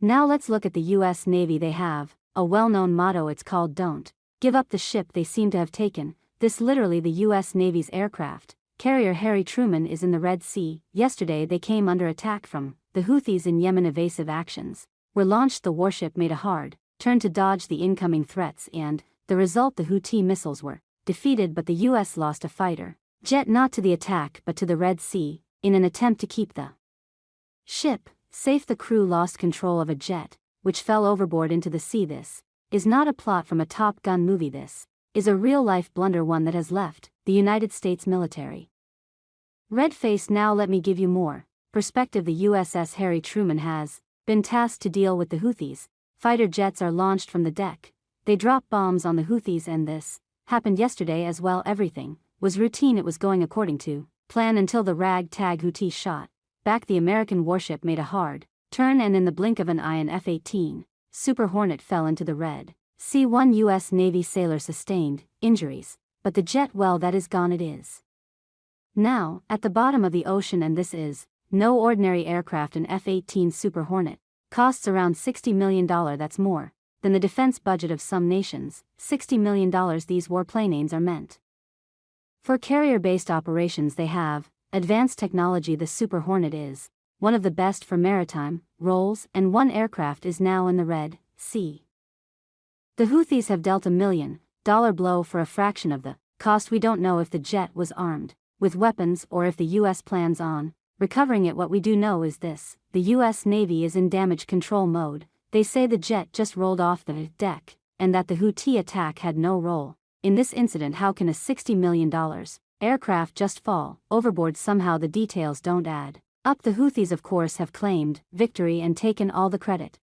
Now let's look at the US Navy. They have a well-known motto. It's called "Don't give up the ship." They seem to have taken this literally. The US Navy's aircraft carrier Harry Truman is in the Red Sea. Yesterday they came under attack from the Houthis in Yemen. Evasive actions were launched. The warship made a hard turn to dodge the incoming threats, and the result, the Houthi missiles were defeated, but the US lost a fighter jet not to the attack but to the Red Sea, in an attempt to keep the ship safe. The crew lost control of a jet, which fell overboard into the sea. This is not a plot from a Top Gun movie. This is a real-life blunder, one that has left the United States military red-faced. Now let me give you more perspective. The USS Harry Truman has been tasked to deal with the Houthis. Fighter jets are launched from the deck. They drop bombs on the Houthis, and this happened yesterday as well. Everything was routine. It was going according to plan until the ragtag Houthi shot back. The American warship made a hard turn, and in the blink of an eye an F-18 Super Hornet fell into the Red Sea. One U.S. Navy sailor sustained injuries, but the jet, well, that is gone. It is now at the bottom of the ocean, and this is no ordinary aircraft. An F-18 Super Hornet costs around $60 million. That's more than the defense budget of some nations. $60 million. These warplanes are meant for carrier-based operations. They have advanced technology. The Super Hornet is one of the best for maritime roles, and one aircraft is now in the Red Sea. The Houthis have dealt $1 million blow for a fraction of the cost. We don't know if the jet was armed with weapons or if the U.S. plans on recovering it. What we do know is this: the U.S. Navy is in damage control mode. They say the jet just rolled off the deck, and that the Houthi attack had no role in this incident. How can a $60 million aircraft just fall overboard somehow? The details don't add up. The Houthis, of course, have claimed victory and taken all the credit.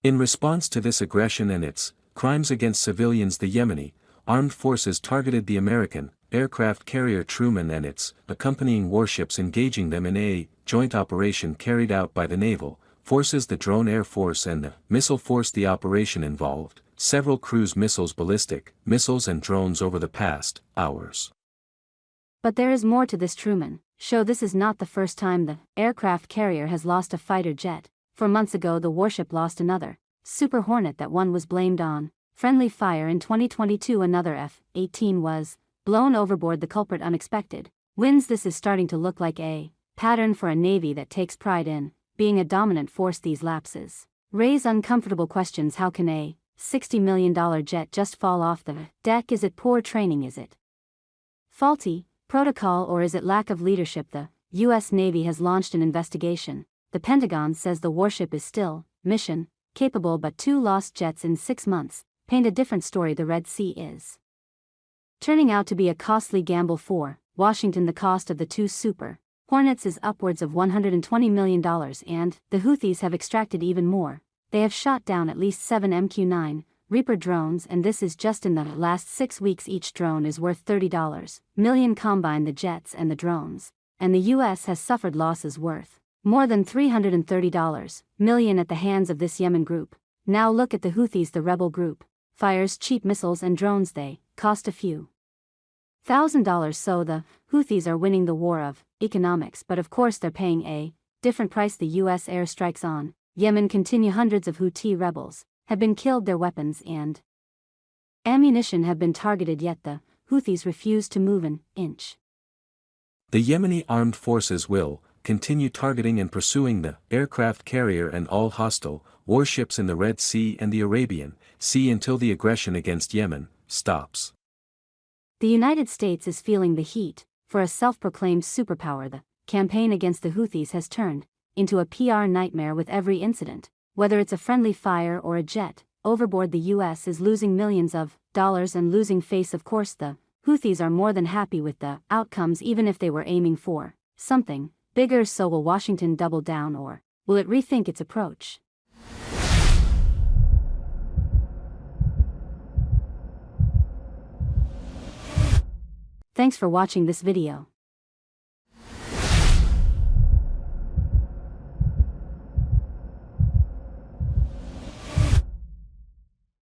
In response to this aggression and its crimes against civilians, the Yemeni armed forces targeted the American aircraft carrier Truman and its accompanying warships, engaging them in a joint operation carried out by the naval forces, the drone air force, and the missile force. The operation involved several cruise missiles, ballistic missiles, and drones over the past hours. But there is more to this Truman show. This is not the first time the aircraft carrier has lost a fighter jet. 4 months ago the warship lost another Super Hornet. That one was blamed on friendly fire. In 2022 another F-18 was blown overboard, the culprit unexpected winds. This is starting to look like a pattern for a navy that takes pride in being a dominant force. These lapses raise uncomfortable questions. How can a $60 million jet just fall off the deck? Is it poor training? Is it faulty protocol, or is it lack of leadership? The U.S. Navy has launched an investigation. The Pentagon says the warship is still mission capable, but 2 lost jets in 6 months paint a different story. The Red Sea is turning out to be a costly gamble for Washington. The cost of the 2 Super Hornets is upwards of $120 million, and the Houthis have extracted even more. They have shot down at least 7 MQ-9 Reaper drones, and this is just in the last 6 weeks. Each drone is worth $30 million. Combine the jets and the drones, and the U.S. has suffered losses worth more than $330 million at the hands of this Yemen group. Now look at the Houthis. The rebel group fires cheap missiles and drones. They cost a few $1,000. So the Houthis are winning the war of economics, but of course they're paying a different price. The U.S. airstrikes on Yemen continue. Hundreds of Houthi rebels have been killed. Their weapons and ammunition have been targeted, yet the Houthis refuse to move an inch. The Yemeni armed forces will continue targeting and pursuing the aircraft carrier and all hostile warships in the Red Sea and the Arabian Sea until the aggression against Yemen stops. The United States is feeling the heat for a self-proclaimed superpower. The campaign against the Houthis has turned into a PR nightmare with every incident. Whether it's a friendly fire or a jet overboard, the U.S. is losing millions of dollars and losing face. Of course, the Houthis are more than happy with the outcomes, even if they were aiming for something bigger. So will Washington double down, or will it rethink its approach? Thanks for watching this video.